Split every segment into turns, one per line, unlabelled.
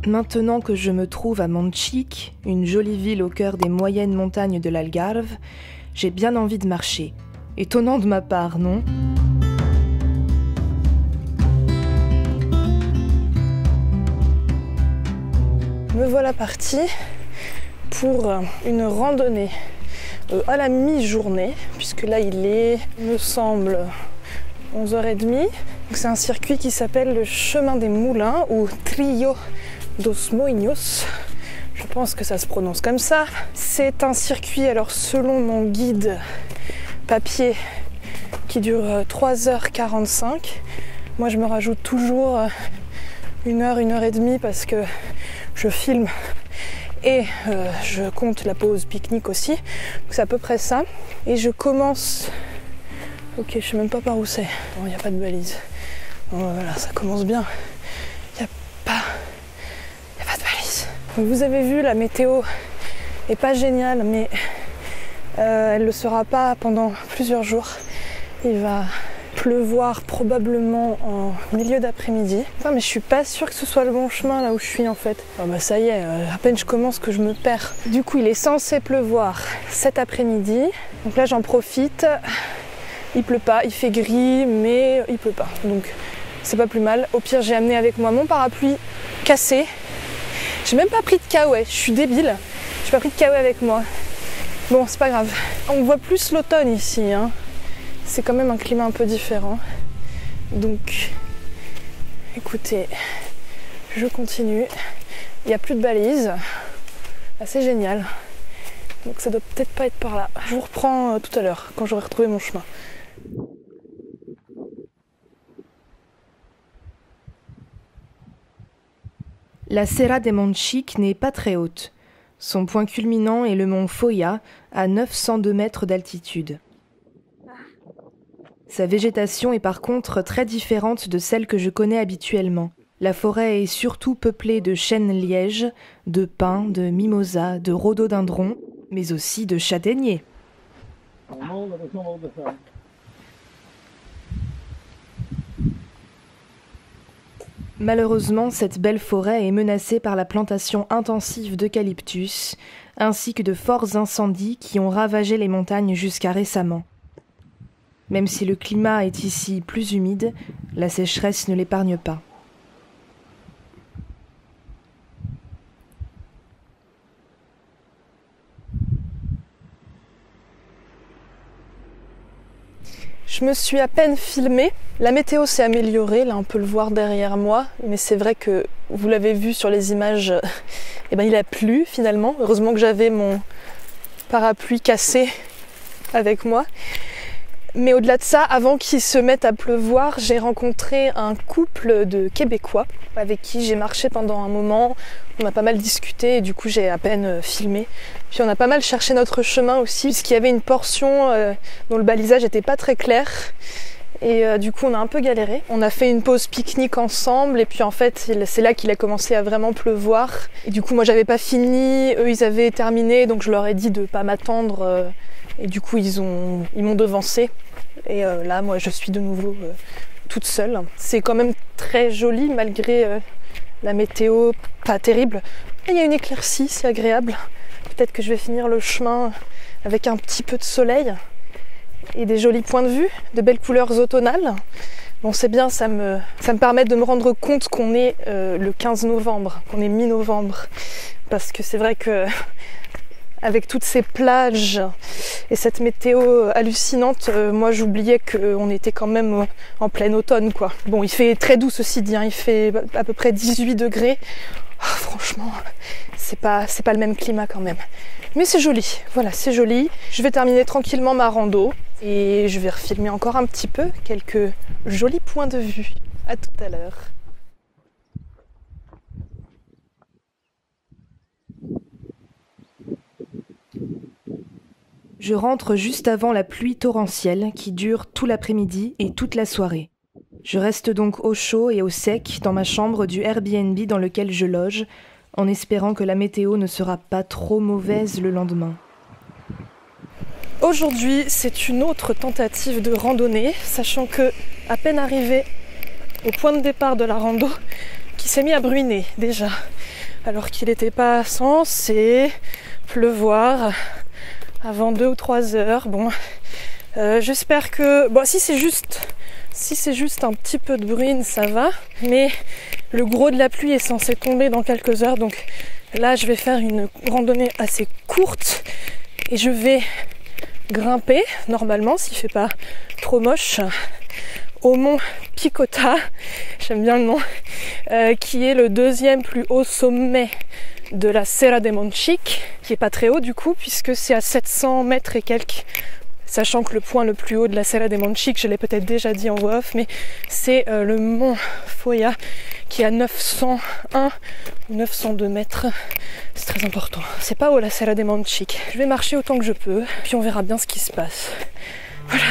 Maintenant que je me trouve à Montchique, une jolie ville au cœur des moyennes montagnes de l'Algarve, j'ai bien envie de marcher. Étonnant de ma part, non ?
Me voilà partie pour une randonnée à la mi-journée, puisque là il est, il me semble, 11h30. C'est un circuit qui s'appelle le chemin des moulins ou Trillo dos Moinhos. Je pense que ça se prononce comme ça. C'est un circuit, alors selon mon guide papier, qui dure 3h45. Moi je me rajoute toujours 1h30 parce que je filme et je compte la pause pique-nique aussi. Donc c'est à peu près ça. Et je commence... Ok, je sais même pas par où c'est. Bon, il n'y a pas de balise. Bon, voilà, ça commence bien. Il n'y a pas de balise. Donc, vous avez vu, la météo est pas géniale, mais elle le sera pas pendant plusieurs jours. Il va pleuvoir probablement en milieu d'après-midi. Enfin, mais je suis pas sûre que ce soit le bon chemin là où je suis en fait. Ah bah ça y est, à peine je commence que je me perds. Du coup, il est censé pleuvoir cet après-midi. Donc là, j'en profite. Il pleut pas, il fait gris, mais il pleut pas. Donc c'est pas plus mal. Au pire, j'ai amené avec moi mon parapluie cassé. J'ai même pas pris de kawaii, je suis débile. J'ai pas pris de kawaii avec moi. Bon, c'est pas grave. On voit plus l'automne ici, hein. C'est quand même un climat un peu différent. Donc, écoutez, je continue. Il n'y a plus de balises. C'est génial. Donc ça doit peut-être pas être par là. Je vous reprends tout à l'heure, quand j'aurai retrouvé mon chemin.
La Serra de Montchique n'est pas très haute. Son point culminant est le mont Foia, à 902 mètres d'altitude. Sa végétation est par contre très différente de celle que je connais habituellement. La forêt est surtout peuplée de chênes-lièges, de pins, de mimosas, de rhododendrons, mais aussi de châtaigniers. Malheureusement, cette belle forêt est menacée par la plantation intensive d'eucalyptus, ainsi que de forts incendies qui ont ravagé les montagnes jusqu'à récemment. Même si le climat est ici plus humide, la sécheresse ne l'épargne pas.
Je me suis à peine filmée. La météo s'est améliorée, là on peut le voir derrière moi, mais c'est vrai que vous l'avez vu sur les images, il a plu finalement. Heureusement que j'avais mon parapluie cassé avec moi. Mais au-delà de ça, avant qu'il se mette à pleuvoir, j'ai rencontré un couple de Québécois avec qui j'ai marché pendant un moment. On a pas mal discuté et du coup j'ai à peine filmé. Puis on a pas mal cherché notre chemin aussi, puisqu'il y avait une portion dont le balisage n'était pas très clair. Et du coup on a un peu galéré. On a fait une pause pique-nique ensemble et puis en fait c'est là qu'il a commencé à vraiment pleuvoir. Et du coup moi j'avais pas fini, eux ils avaient terminé, donc je leur ai dit de pas m'attendre. Et du coup ils m'ont devancé. Et là moi je suis de nouveau toute seule. C'est quand même très joli malgré la météo pas terrible. Il y a une éclaircie, c'est agréable. Peut-être que je vais finir le chemin avec un petit peu de soleil et des jolis points de vue, de belles couleurs automnales. Bon c'est bien, ça me permet de me rendre compte qu'on est le 15 novembre, qu'on est mi-novembre. Parce que c'est vrai que avec toutes ces plages et cette météo hallucinante, moi j'oubliais qu'on était quand même en plein automne quoi. Bon, il fait très doux ceci dit, hein, il fait à peu près 18 degrés. Oh, franchement, c'est pas le même climat quand même. Mais c'est joli, voilà, c'est joli. Je vais terminer tranquillement ma rando et je vais refilmer encore un petit peu quelques jolis points de vue. À tout à l'heure.
Je rentre juste avant la pluie torrentielle qui dure tout l'après-midi et toute la soirée. Je reste donc au chaud et au sec dans ma chambre du Airbnb dans lequel je loge, en espérant que la météo ne sera pas trop mauvaise le lendemain.
Aujourd'hui, c'est une autre tentative de randonnée, sachant que, à peine arrivé au point de départ de la rando, qui s'est mis à bruiner déjà. alors qu'il n'était pas censé pleuvoir avant 2 ou 3 heures. Bon, j'espère que... Bon, si c'est juste un petit peu de bruine, ça va. Mais le gros de la pluie est censé tomber dans quelques heures. Donc là, je vais faire une randonnée assez courte. Et je vais grimper, normalement, s'il ne fait pas trop moche, au mont Picota. J'aime bien le nom. Qui est le 2e plus haut sommet de la Serra de Monchique. Qui n'est pas très haut du coup, puisque c'est à 700 mètres et quelques. Sachant que le point le plus haut de la Serra de Monchique, je l'ai peut-être déjà dit en voix off, mais c'est le mont Foya qui est à 901 ou 902 mètres. C'est très important. C'est pas haut la Serra de Monchique. Je vais marcher autant que je peux, puis on verra bien ce qui se passe. Voilà.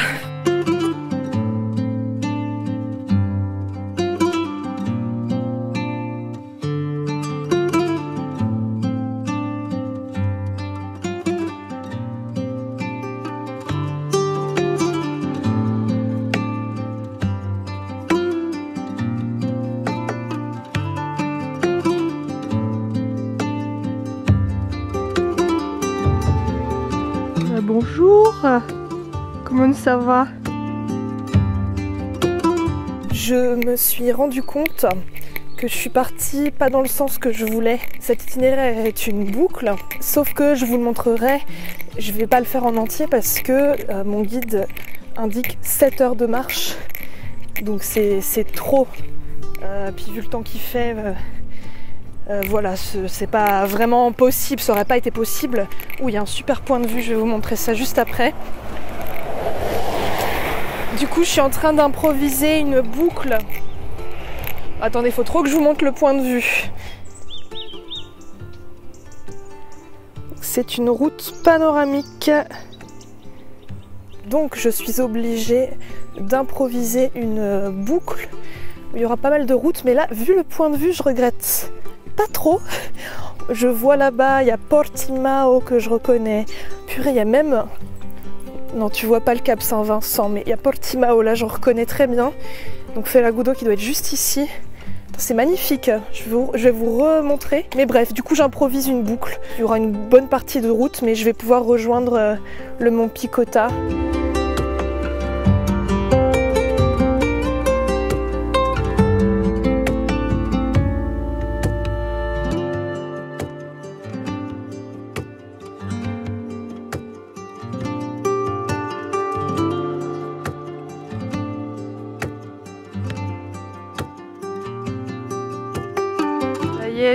Bonjour, comment ça va?
Je me suis rendu compte que je suis partie pas dans le sens que je voulais. Cet itinéraire est une boucle, sauf que je vous le montrerai, je vais pas le faire en entier parce que mon guide indique 7 heures de marche, donc c'est trop. Puis vu le temps qu'il fait, voilà, c'est pas vraiment possible, ça aurait pas été possible. Ouh, il y a un super point de vue, je vais vous montrer ça juste après. Du coup, je suis en train d'improviser une boucle. Attendez, il faut trop que je vous montre le point de vue. C'est une route panoramique. Donc, je suis obligée d'improviser une boucle où il y aura pas mal de routes. Mais là, vu le point de vue, je regrette pas trop. Je vois là-bas, il y a Portimao que je reconnais. Purée, il y a même... Non, tu vois pas le Cap Saint-Vincent, mais il y a Portimao, là, je reconnais très bien. Donc Felagudo qui doit être juste ici. C'est magnifique, je vais vous remontrer. Mais bref, du coup, j'improvise une boucle. Il y aura une bonne partie de route, mais je vais pouvoir rejoindre le mont Picota.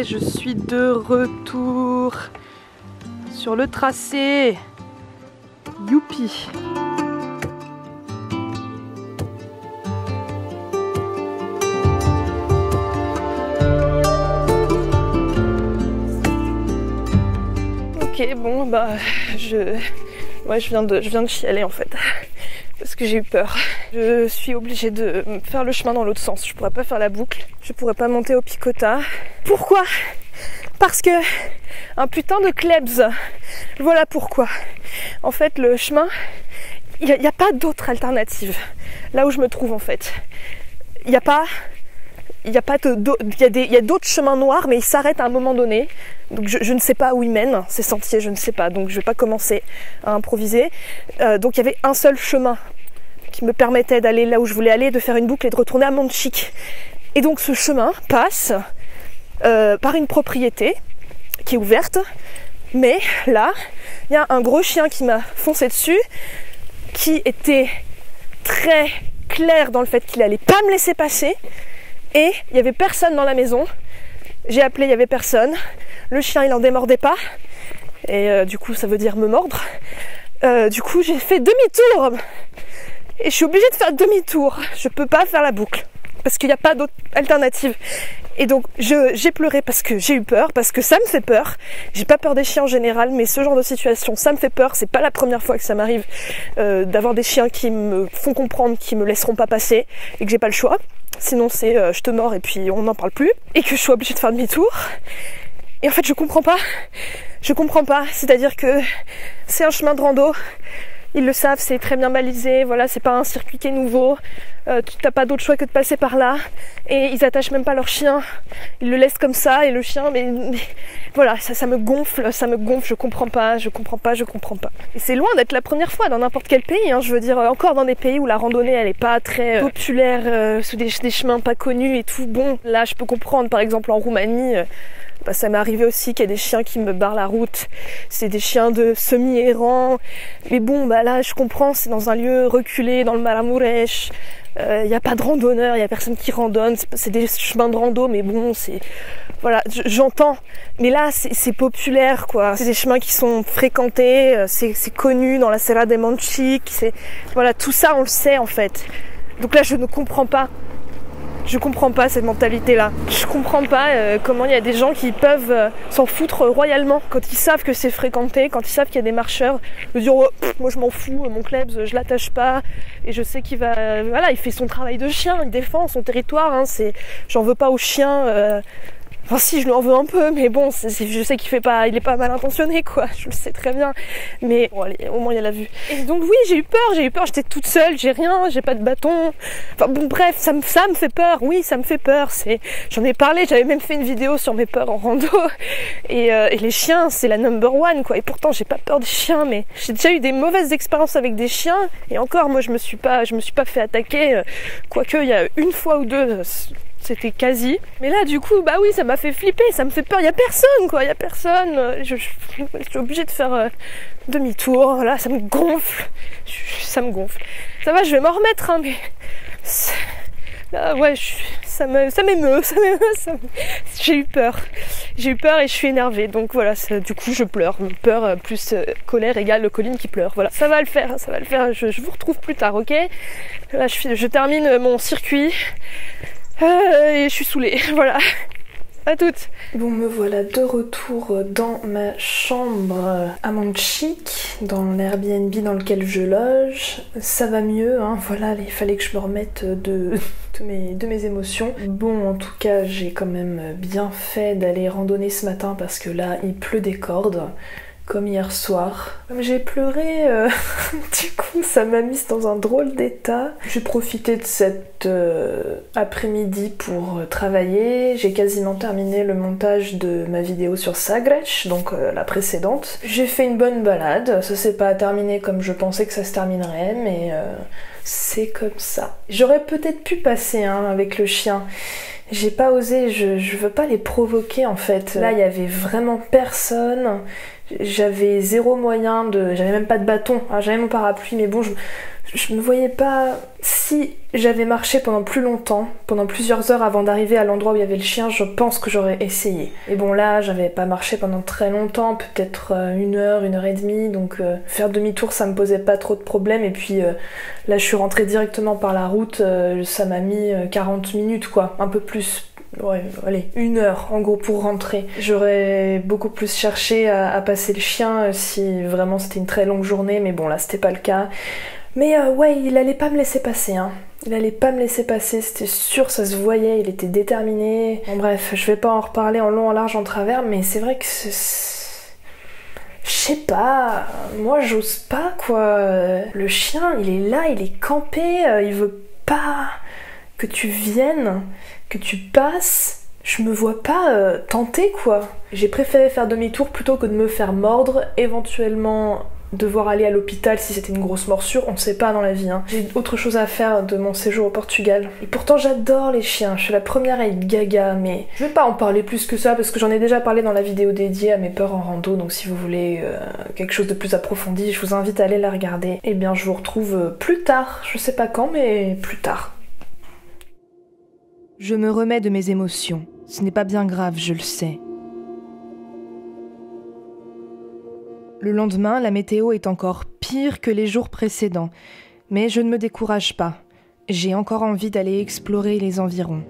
Je suis de retour sur le tracé. Youpi! Ok, bon, bah, je viens de chialer en fait. Parce que j'ai eu peur. Je suis obligée de faire le chemin dans l'autre sens. Je pourrais pas faire la boucle. Je pourrais pas monter au Picota. Pourquoi? Parce que un putain de klebs. Voilà pourquoi. En fait, le chemin, il n'y a pas d'autre alternative. Là où je me trouve en fait. Il y a d'autres chemins noirs, mais ils s'arrêtent à un moment donné. Donc je ne sais pas où ils mènent, ces sentiers, je ne sais pas. Donc je ne vais pas commencer à improviser. Donc il y avait un seul chemin qui me permettait d'aller là où je voulais aller, de faire une boucle et de retourner à Monchique. Et donc ce chemin passe par une propriété qui est ouverte. Mais là, il y a un gros chien qui m'a foncé dessus, qui était très clair dans le fait qu'il allait pas me laisser passer. Et il n'y avait personne dans la maison. J'ai appelé, il n'y avait personne. Le chien, il n'en démordait pas. Et du coup, ça veut dire me mordre. Du coup, j'ai fait demi-tour. Et je suis obligée de faire demi-tour. Je peux pas faire la boucle. Parce qu'il n'y a pas d'autre alternative. Et donc, j'ai pleuré parce que j'ai eu peur. Parce que ça me fait peur. J'ai pas peur des chiens en général. Mais ce genre de situation, ça me fait peur. C'est pas la première fois que ça m'arrive d'avoir des chiens qui me font comprendre qu'ils me laisseront pas passer. Et que j'ai pas le choix. Sinon c'est je te mords et puis on n'en parle plus. Et que je suis obligée de faire demi-tour. Et en fait je comprends pas. C'est-à-dire que c'est un chemin de rando. Ils le savent, c'est très bien balisé, voilà, c'est pas un circuit qui est nouveau, tu n'as pas d'autre choix que de passer par là, et ils attachent même pas leur chien, ils le laissent comme ça, et le chien, mais voilà, ça me gonfle, je comprends pas. Et c'est loin d'être la première fois dans n'importe quel pays, hein, je veux dire, encore dans des pays où la randonnée elle est pas très populaire, sous des chemins pas connus et tout, bon, là je peux comprendre, par exemple en Roumanie, ça m'est arrivé aussi qu'il y a des chiens qui me barrent la route, c'est des chiens de semi-errants, mais bon, bah là je comprends, c'est dans un lieu reculé, dans le Maramuresh, il n'y a pas de randonneurs, il n'y a personne qui randonne, c'est des chemins de rando, mais bon, c'est... Voilà, j'entends, mais là c'est populaire quoi, c'est des chemins qui sont fréquentés, c'est connu dans la Serra de Manchik, voilà, tout ça on le sait en fait. Donc là je ne comprends pas. Je comprends pas cette mentalité-là. Je comprends pas comment il y a des gens qui peuvent s'en foutre royalement quand ils savent que c'est fréquenté, quand ils savent qu'il y a des marcheurs, de dire oh, moi je m'en fous, mon klebs je l'attache pas et je sais qu'il va, voilà, il fait son travail de chien, il défend son territoire. Hein, j'en veux pas aux chiens. Enfin si, je lui en veux un peu, mais bon, je sais qu'il il est pas mal intentionné quoi, je le sais très bien. Mais bon allez, au moins il y a la vue. Et donc oui, j'ai eu peur, j'étais toute seule, j'ai rien, j'ai pas de bâton. Enfin bon bref, ça me fait peur, oui ça me fait peur. J'en ai parlé, j'avais même fait une vidéo sur mes peurs en rando. Et les chiens, c'est la number one quoi. Et pourtant j'ai pas peur des chiens, mais j'ai déjà eu des mauvaises expériences avec des chiens. Et encore, moi je me suis pas fait attaquer, quoique il y a une fois ou deux. C'était quasi. Mais là, du coup, bah oui, ça m'a fait flipper, ça me fait peur. Il y a personne, quoi. Il y a personne. Je suis obligée de faire demi-tour. Là, ça me gonfle. Ça me gonfle. Ça va, je vais m'en remettre, hein, mais... Là, ouais, ça m'émeut. J'ai eu peur. J'ai eu peur et je suis énervée. Donc voilà, du coup, je pleure. Peur plus colère égale le Colline qui pleure. Voilà, ça va le faire. Je vous retrouve plus tard, ok? Là, je termine mon circuit. Et je suis saoulée, voilà. À toutes.
Bon, me voilà de retour dans ma chambre à Manchik, dans l'Airbnb dans lequel je loge. Ça va mieux, hein, voilà, il fallait que je me remette de mes émotions. Bon, en tout cas, j'ai quand même bien fait d'aller randonner ce matin parce que là, il pleut des cordes. Comme hier soir. Comme j'ai pleuré, du coup ça m'a mise dans un drôle d'état. J'ai profité de cet après-midi pour travailler. J'ai quasiment terminé le montage de ma vidéo sur Sagres, donc la précédente. J'ai fait une bonne balade. Ça s'est pas terminé comme je pensais que ça se terminerait, mais c'est comme ça. J'aurais peut-être pu passer avec le chien. J'ai pas osé, je veux pas les provoquer en fait. Là il y avait vraiment personne. J'avais zéro moyen j'avais même pas de bâton, j'avais mon parapluie, mais bon, je me voyais pas... Si j'avais marché pendant plus longtemps, pendant plusieurs heures avant d'arriver à l'endroit où il y avait le chien, je pense que j'aurais essayé. Et bon là, j'avais pas marché pendant très longtemps, peut-être 1 heure, 1h30, donc faire demi-tour ça me posait pas trop de problème, et puis là je suis rentrée directement par la route, ça m'a mis 40 minutes quoi, un peu plus. Ouais, allez, 1 heure en gros pour rentrer. J'aurais beaucoup plus cherché à passer le chien si vraiment c'était une très longue journée, mais bon là c'était pas le cas. Mais ouais, il allait pas me laisser passer, hein. Il allait pas me laisser passer, c'était sûr, ça se voyait, il était déterminé. Bon bref, je vais pas en reparler en long, en large, en travers, mais c'est vrai que je sais pas, moi j'ose pas quoi. Le chien, il est là, il est campé, il veut pas que tu viennes, que tu passes. Je me vois pas tenter quoi. J'ai préféré faire demi-tour plutôt que de me faire mordre, éventuellement devoir aller à l'hôpital si c'était une grosse morsure, on ne sait pas dans la vie. Hein. J'ai autre chose à faire de mon séjour au Portugal. Et pourtant j'adore les chiens, je suis la première à être gaga, mais je vais pas en parler plus que ça parce que j'en ai déjà parlé dans la vidéo dédiée à mes peurs en rando, donc si vous voulez quelque chose de plus approfondi, je vous invite à aller la regarder. Et bien je vous retrouve plus tard, je sais pas quand, mais plus tard.
Je me remets de mes émotions. Ce n'est pas bien grave, je le sais. Le lendemain, la météo est encore pire que les jours précédents. Mais je ne me décourage pas. J'ai encore envie d'aller explorer les environs.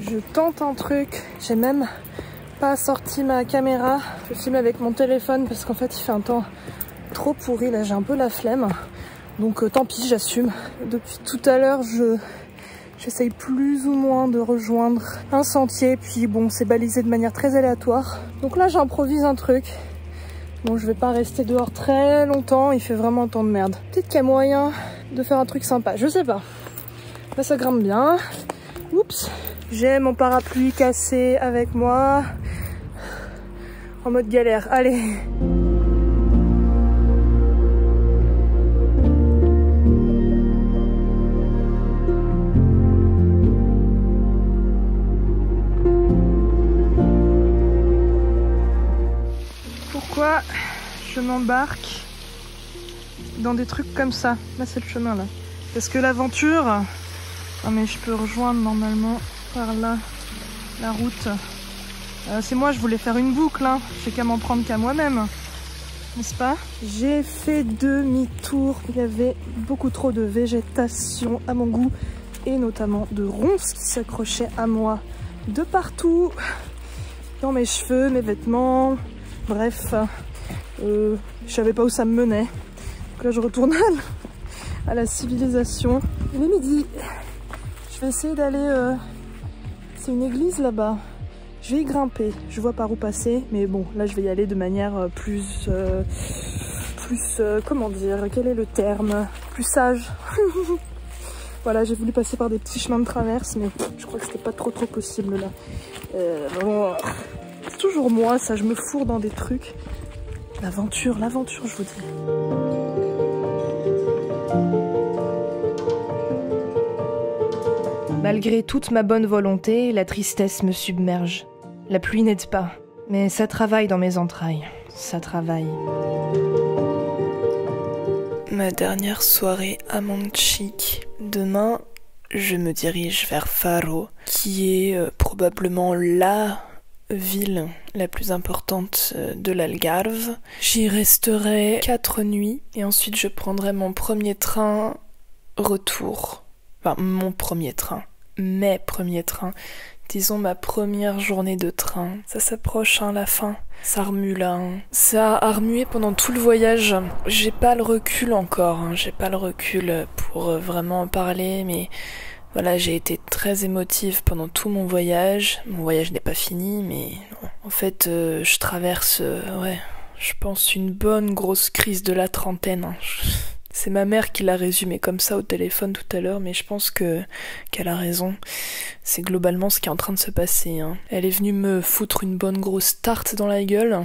Je tente un truc. J'ai même pas sorti ma caméra. Je filme avec mon téléphone parce qu'en fait il fait un temps trop pourri. Là j'ai un peu la flemme. Donc tant pis, j'assume. Depuis tout à l'heure J'essaye plus ou moins de rejoindre un sentier, puis bon, c'est balisé de manière très aléatoire. Donc là, j'improvise un truc. Bon, je vais pas rester dehors très longtemps, il fait vraiment un temps de merde. Peut-être qu'il y a moyen de faire un truc sympa, je sais pas. Là, ça grimpe bien. Oups. J'ai mon parapluie cassé avec moi. En mode galère, allez. Pourquoi je m'embarque dans des trucs comme ça? Là, c'est le chemin, là. Parce que l'aventure... Ah, mais je peux rejoindre normalement par là la route. C'est moi, je voulais faire une boucle, hein. J'ai qu'à m'en prendre qu'à moi-même, n'est-ce pas? J'ai fait demi-tour. Il y avait beaucoup trop de végétation à mon goût et notamment de ronces qui s'accrochaient à moi de partout, dans mes cheveux, mes vêtements. Bref, je savais pas où ça me menait. Donc là, je retourne à la civilisation. Il est midi. Je vais essayer d'aller... C'est une église là-bas. Je vais y grimper. Je vois par où passer. Mais bon, là, je vais y aller de manière plus... comment dire? Quel est le terme? Plus sage. Voilà, j'ai voulu passer par des petits chemins de traverse, mais je crois que c'était pas trop possible là. Bon... C'est toujours moi, ça, je me fourre dans des trucs. L'aventure, je vous dis.
Malgré toute ma bonne volonté, la tristesse me submerge. La pluie n'aide pas, mais ça travaille dans mes entrailles. Ça travaille.
Ma dernière soirée à Manchik. Demain, je me dirige vers Faro, qui est probablement la ville la plus importante de l'Algarve. J'y resterai 4 nuits et ensuite je prendrai mon premier train retour. Enfin, mon premier train. Mes premiers trains. Disons ma première journée de train. Ça s'approche, hein, la fin. Ça remue là. Hein. Ça a remué pendant tout le voyage. J'ai pas le recul encore. Hein. J'ai pas le recul pour vraiment en parler, mais... Voilà, j'ai été très émotive pendant tout mon voyage. Mon voyage n'est pas fini, mais non. En fait, je traverse, je pense une bonne grosse crise de la trentaine. Hein. C'est ma mère qui l'a résumé comme ça au téléphone tout à l'heure, mais je pense qu'elle a raison. C'est globalement ce qui est en train de se passer. Hein. Elle est venue me foutre une bonne grosse tarte dans la gueule.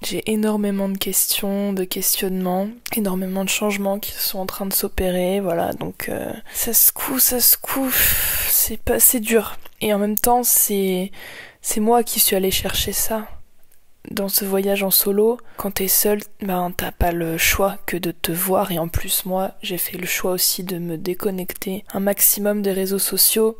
J'ai énormément de questions, de questionnements, énormément de changements qui sont en train de s'opérer, voilà, donc ça secoue, c'est dur. Et en même temps, c'est moi qui suis allée chercher ça. Dans ce voyage en solo, quand t'es seule, ben t'as pas le choix que de te voir, et en plus moi, j'ai fait le choix aussi de me déconnecter un maximum des réseaux sociaux.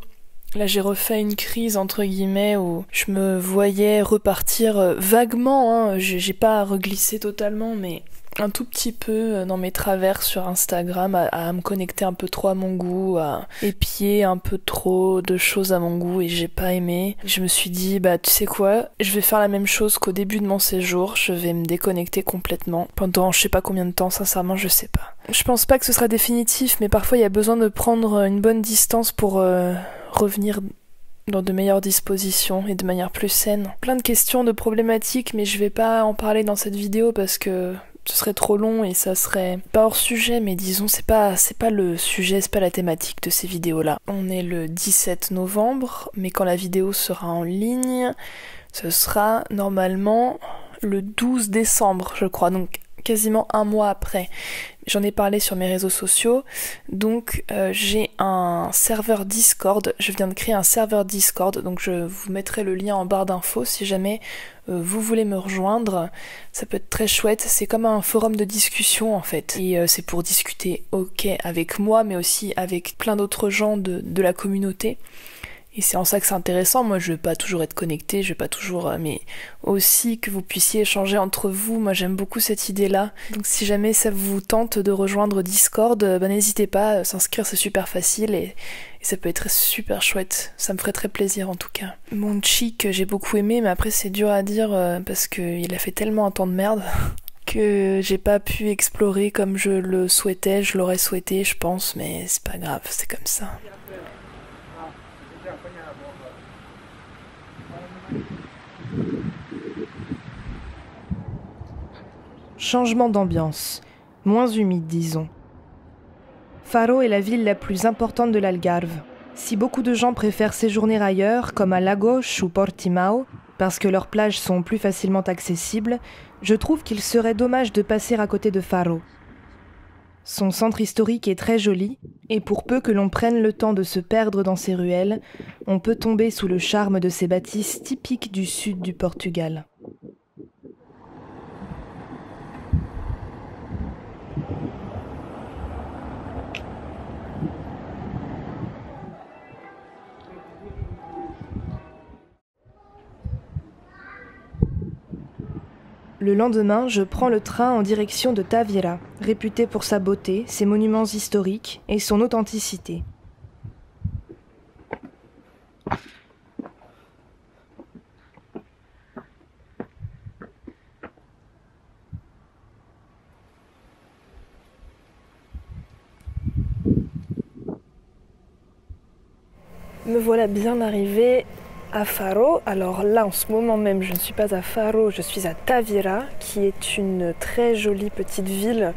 Là, j'ai refait une crise, entre guillemets, où je me voyais repartir vaguement, hein. J'ai pas reglissé totalement, mais un tout petit peu dans mes travers sur Instagram, à me connecter un peu trop à mon goût, à épier un peu trop de choses à mon goût, et j'ai pas aimé. Je me suis dit, bah tu sais quoi, je vais faire la même chose qu'au début de mon séjour, je vais me déconnecter complètement, pendant je sais pas combien de temps, sincèrement je sais pas. Je pense pas que ce sera définitif, mais parfois il y a besoin de prendre une bonne distance pour... revenir dans de meilleures dispositions et de manière plus saine. Plein de questions, de problématiques, mais je vais pas en parler dans cette vidéo parce que ce serait trop long et ça serait pas hors sujet, mais disons c'est pas le sujet, c'est pas la thématique de ces vidéos-là. On est le 17 novembre, mais quand la vidéo sera en ligne, ce sera normalement le 12 décembre, je crois, donc quasiment un mois après. J'en ai parlé sur mes réseaux sociaux, donc j'ai un serveur Discord, je viens de créer un serveur Discord, donc je vous mettrai le lien en barre d'infos si jamais vous voulez me rejoindre. Ça peut être très chouette, c'est comme un forum de discussion en fait, et c'est pour discuter avec moi, mais aussi avec plein d'autres gens de la communauté. Et c'est en ça que c'est intéressant, moi je vais pas toujours être connectée, je vais pas toujours... mais aussi que vous puissiez échanger entre vous, moi j'aime beaucoup cette idée-là. Donc si jamais ça vous tente de rejoindre Discord, n'hésitez pas, s'inscrire c'est super facile et ça peut être super chouette, ça me ferait très plaisir en tout cas. Manchik j'ai beaucoup aimé, mais après c'est dur à dire parce qu'il a fait tellement un temps de merde que j'ai pas pu explorer comme je le souhaitais, je l'aurais souhaité je pense, mais c'est pas grave, c'est comme ça.
Changement d'ambiance, moins humide disons. Faro est la ville la plus importante de l'Algarve. Si beaucoup de gens préfèrent séjourner ailleurs, comme à Lagos ou Portimao, parce que leurs plages sont plus facilement accessibles, je trouve qu'il serait dommage de passer à côté de Faro. Son centre historique est très joli, et pour peu que l'on prenne le temps de se perdre dans ses ruelles, on peut tomber sous le charme de ces bâtisses typiques du sud du Portugal. Le lendemain, je prends le train en direction de Tavira, réputé pour sa beauté, ses monuments historiques et son authenticité.
Me voilà bien arrivée à Faro. Alors là, en ce moment même, je ne suis pas à Faro, je suis à Tavira, qui est une très jolie petite ville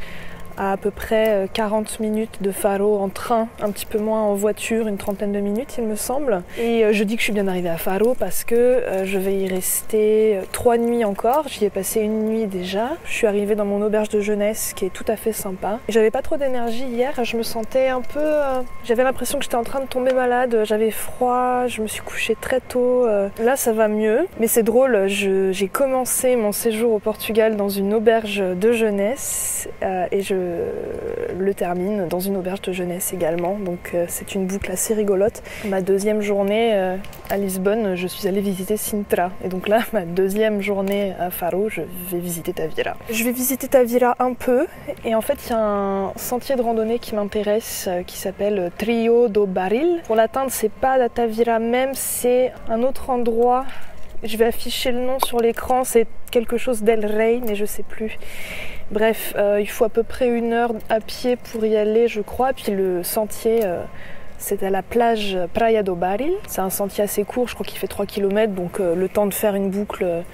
à peu près 40 minutes de Faro en train, un petit peu moins en voiture, une trentaine de minutes il me semble. Et je dis que je suis bien arrivée à Faro parce que je vais y rester 3 nuits encore. J'y ai passé une nuit déjà. Je suis arrivée dans mon auberge de jeunesse qui est tout à fait sympa. J'avais pas trop d'énergie hier, je me sentais un peu... J'avais l'impression que j'étais en train de tomber malade, j'avais froid, je me suis couchée très tôt. Là ça va mieux, mais c'est drôle, j'ai commencé mon séjour au Portugal dans une auberge de jeunesse et je le termine dans une auberge de jeunesse également, donc c'est une boucle assez rigolote. Ma deuxième journée à Lisbonne, je suis allée visiter Sintra, et donc là, ma deuxième journée à Faro, je vais visiter Tavira. Je vais visiter Tavira un peu, et en fait il y a un sentier de randonnée qui m'intéresse, qui s'appelle Trio do Baril. Pour l'atteindre, c'est pas à Tavira même, c'est un autre endroit. Je vais afficher le nom sur l'écran, c'est quelque chose d'El Rei, mais je sais plus. Bref, il faut à peu près 1 heure à pied pour y aller, je crois. Puis le sentier, c'est à la plage Praia do Baril. C'est un sentier assez court, je crois qu'il fait 3 km, donc le temps de faire une boucle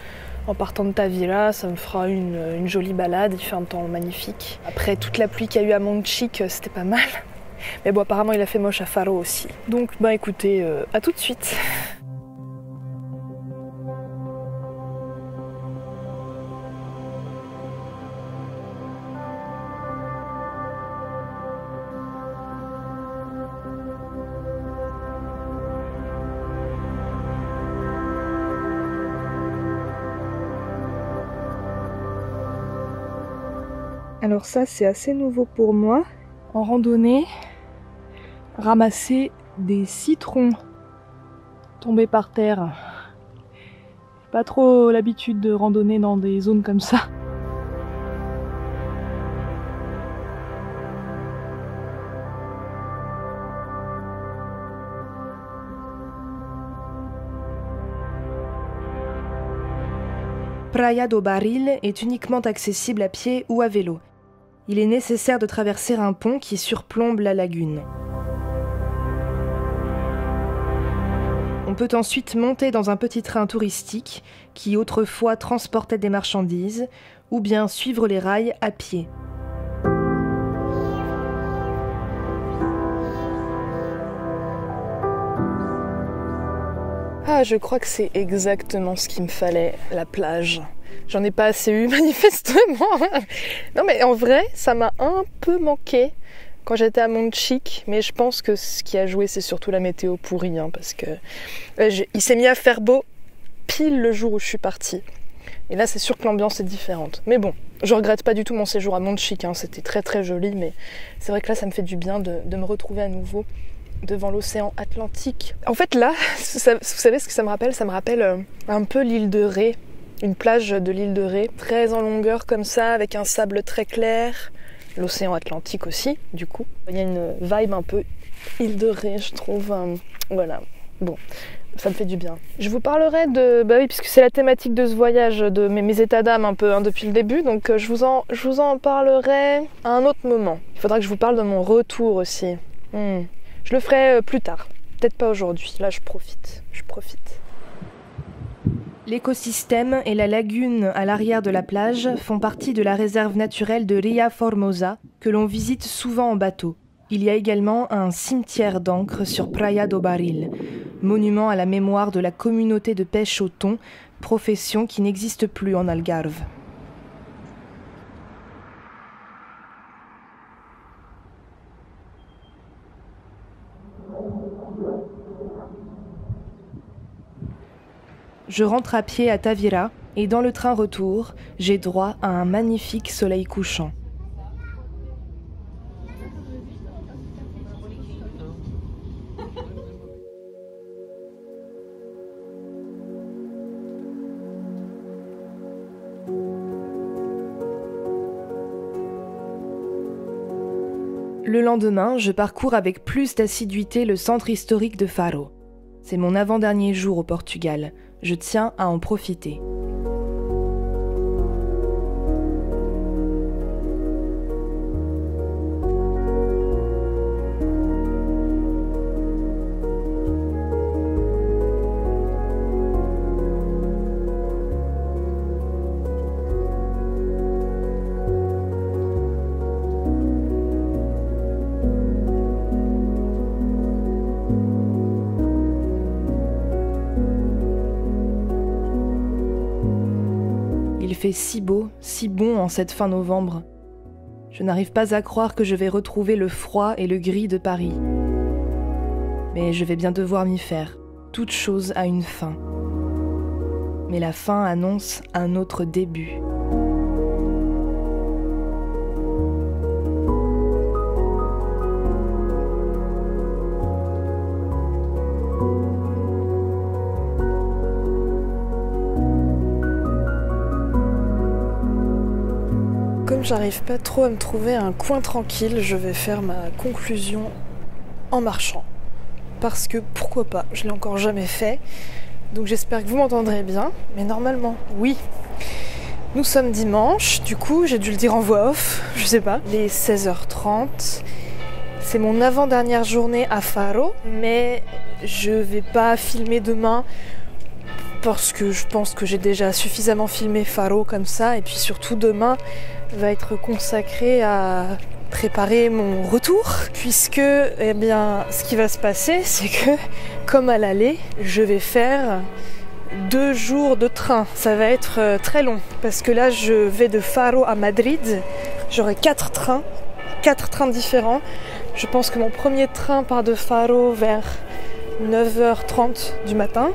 en partant de Tavira, ça me fera une jolie balade, il fait un temps magnifique. Après toute la pluie qu'il y a eu à Monchique, c'était pas mal. Mais bon, apparemment il a fait moche à Faro aussi. Donc bah écoutez, à tout de suite. Alors ça, c'est assez nouveau pour moi. En randonnée, ramasser des citrons tombés par terre. J'ai pas trop l'habitude de randonner dans des zones comme ça.
Praia do Baril est uniquement accessible à pied ou à vélo. Il est nécessaire de traverser un pont qui surplombe la lagune. On peut ensuite monter dans un petit train touristique qui autrefois transportait des marchandises, ou bien suivre les rails à pied.
Ah, je crois que c'est exactement ce qu'il me fallait, la plage. J'en ai pas assez eu, manifestement. Non, mais en vrai, ça m'a un peu manqué quand j'étais à Monchique. Mais je pense que ce qui a joué, c'est surtout la météo pourrie. Parce que il s'est mis à faire beau pile le jour où je suis partie. Et là, c'est sûr que l'ambiance est différente. Mais bon, je regrette pas du tout mon séjour à Monchique. C'était très très joli. Mais c'est vrai que là, ça me fait du bien de me retrouver à nouveau devant l'océan Atlantique. En fait, là, vous savez ce que ça me rappelle ? Ça me rappelle un peu l'île de Ré. Une plage de l'île de Ré, très en longueur comme ça, avec un sable très clair. L'océan Atlantique aussi, du coup. Il y a une vibe un peu île de Ré, je trouve. Voilà, bon, ça me fait du bien. Je vous parlerai de... Bah oui, puisque c'est la thématique de ce voyage, de mes états d'âme un peu depuis le début, donc je vous en parlerai à un autre moment. Il faudra que je vous parle de mon retour aussi. Je le ferai plus tard, peut-être pas aujourd'hui. Là, je profite.
L'écosystème et la lagune à l'arrière de la plage font partie de la réserve naturelle de Ria Formosa, que l'on visite souvent en bateau. Il y a également un cimetière d'encre sur Praia do Baril, monument à la mémoire de la communauté de pêche au thon, profession qui n'existe plus en Algarve. Je rentre à pied à Tavira et dans le train retour, j'ai droit à un magnifique soleil couchant. Le lendemain, je parcours avec plus d'assiduité le centre historique de Faro. C'est mon avant-dernier jour au Portugal. Je tiens à en profiter. Il fait si beau, si bon en cette fin novembre. Je n'arrive pas à croire que je vais retrouver le froid et le gris de Paris. Mais je vais bien devoir m'y faire. Toute chose a une fin. Mais la fin annonce un autre début.
Comme j'arrive pas trop à me trouver un coin tranquille, je vais faire ma conclusion en marchant. Parce que pourquoi pas, je l'ai encore jamais fait. Donc j'espère que vous m'entendrez bien. Mais normalement, oui. Nous sommes dimanche, du coup j'ai dû le dire en voix off, je sais pas. Il est 16h30. C'est mon avant-dernière journée à Faro, mais je vais pas filmer demain parce que je pense que j'ai déjà suffisamment filmé Faro comme ça, et puis surtout demain va être consacré à préparer mon retour, puisque eh bien, ce qui va se passer, c'est que comme à l'aller, je vais faire 2 jours de train. Ça va être très long, parce que là je vais de Faro à Madrid, j'aurai 4 trains différents. Je pense que mon premier train part de Faro vers 9h30 du matin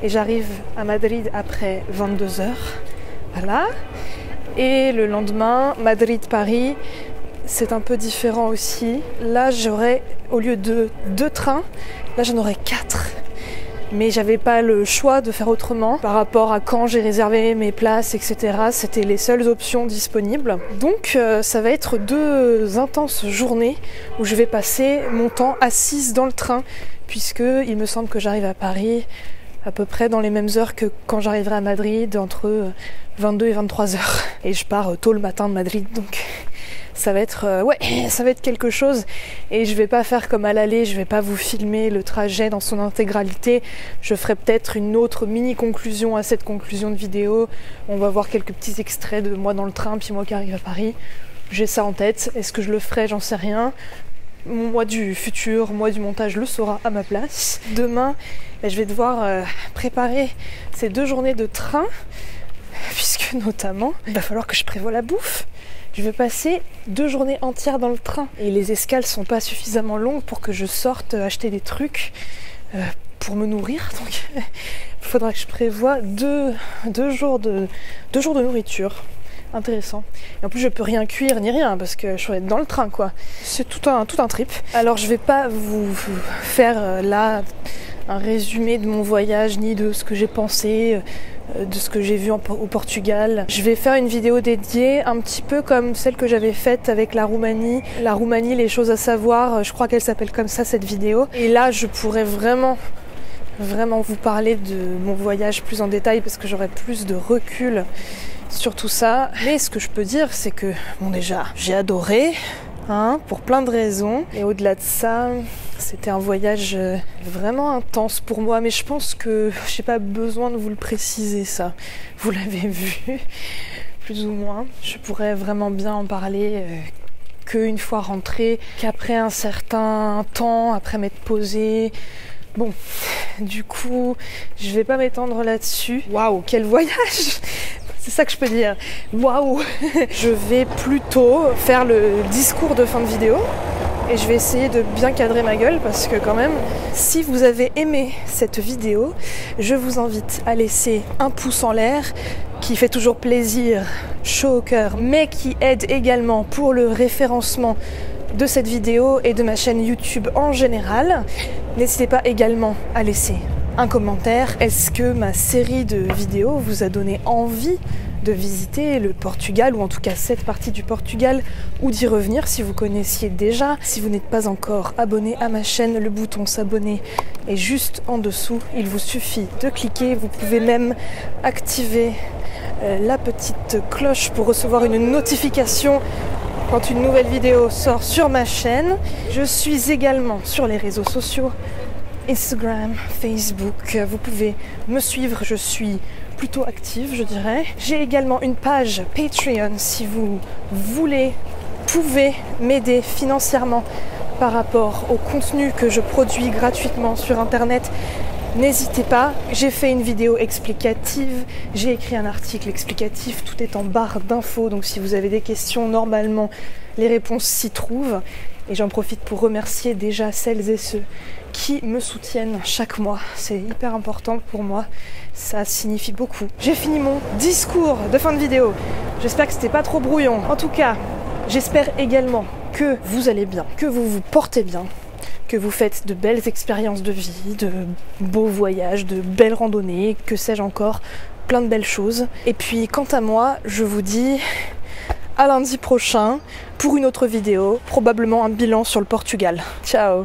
et j'arrive à Madrid après 22h. Voilà. Et le lendemain, Madrid-Paris, c'est un peu différent aussi. Là, j'aurai, au lieu de 2 trains, là j'en aurai 4. Mais j'avais pas le choix de faire autrement par rapport à quand j'ai réservé mes places, etc. C'était les seules options disponibles. Donc ça va être 2 intenses journées où je vais passer mon temps assise dans le train, puisque il me semble que j'arrive à Paris à peu près dans les mêmes heures que quand j'arriverai à Madrid, entre 22 et 23 heures. Et je pars tôt le matin de Madrid, donc ça va être ça va être quelque chose. Et je vais pas faire comme à l'aller, je vais pas vous filmer le trajet dans son intégralité. Je ferai peut-être une autre mini conclusion à cette conclusion de vidéo. On va voir quelques petits extraits de moi dans le train, puis moi qui arrive à Paris. J'ai ça en tête. Est-ce que je le ferai? J'en sais rien. Moi du futur, moi du montage le saura à ma place. Demain, je vais devoir préparer ces 2 journées de train, puisque notamment, il va falloir que je prévoie la bouffe. Je vais passer 2 journées entières dans le train et les escales sont pas suffisamment longues pour que je sorte acheter des trucs pour me nourrir. Donc il faudra que je prévoie 2 jours de nourriture. Intéressant. Et en plus je peux rien cuire ni rien parce que je vais être dans le train quoi. C'est tout un trip. Alors je vais pas vous faire là un résumé de mon voyage ni de ce que j'ai pensé, de ce que j'ai vu au Portugal. Je vais faire une vidéo dédiée un petit peu comme celle que j'avais faite avec la Roumanie. La Roumanie, les choses à savoir, je crois qu'elle s'appelle comme ça cette vidéo. Et là je pourrais vraiment vous parler de mon voyage plus en détail parce que j'aurai plus de recul sur tout ça. Mais ce que je peux dire, c'est que, bon déjà, j'ai adoré, pour plein de raisons. Et au-delà de ça, C'était un voyage vraiment intense pour moi, mais je pense que j'ai pas besoin de vous le préciser ça. Vous l'avez vu, plus ou moins. Je pourrais vraiment bien en parler qu'une fois rentrée, qu'après un certain temps, après m'être posée. Bon, du coup, je vais pas m'étendre là-dessus. Waouh, quel voyage! C'est ça que je peux dire. Waouh! Je vais plutôt faire le discours de fin de vidéo et je vais essayer de bien cadrer ma gueule parce que quand même, si vous avez aimé cette vidéo, je vous invite à laisser un pouce en l'air qui fait toujours plaisir, chaud au cœur, mais qui aide également pour le référencement de cette vidéo et de ma chaîne YouTube en général. N'hésitez pas également à laisser un commentaire. Est-ce que ma série de vidéos vous a donné envie de visiter le Portugal, ou en tout cas cette partie du Portugal, ou d'y revenir si vous connaissiez déjà? Si vous n'êtes pas encore abonné à ma chaîne, le bouton s'abonner est juste en dessous. Il vous suffit de cliquer. Vous pouvez même activer la petite cloche pour recevoir une notification quand une nouvelle vidéo sort sur ma chaîne. Je suis également sur les réseaux sociaux, Instagram, Facebook. Vous pouvez me suivre, je suis plutôt active, je dirais. J'ai également une page Patreon si vous pouvez m'aider financièrement par rapport au contenu que je produis gratuitement sur internet. N'hésitez pas, j'ai fait une vidéo explicative, j'ai écrit un article explicatif, tout est en barre d'infos, donc si vous avez des questions, normalement les réponses s'y trouvent. Et j'en profite pour remercier déjà celles et ceux qui me soutiennent chaque mois. C'est hyper important pour moi, ça signifie beaucoup. J'ai fini mon discours de fin de vidéo. J'espère que c'était pas trop brouillon. En tout cas, j'espère également que vous allez bien, que vous vous portez bien, que vous faites de belles expériences de vie, de beaux voyages, de belles randonnées, que sais-je encore, plein de belles choses. Et puis quant à moi, je vous dis à lundi prochain pour une autre vidéo, probablement un bilan sur le Portugal. Ciao!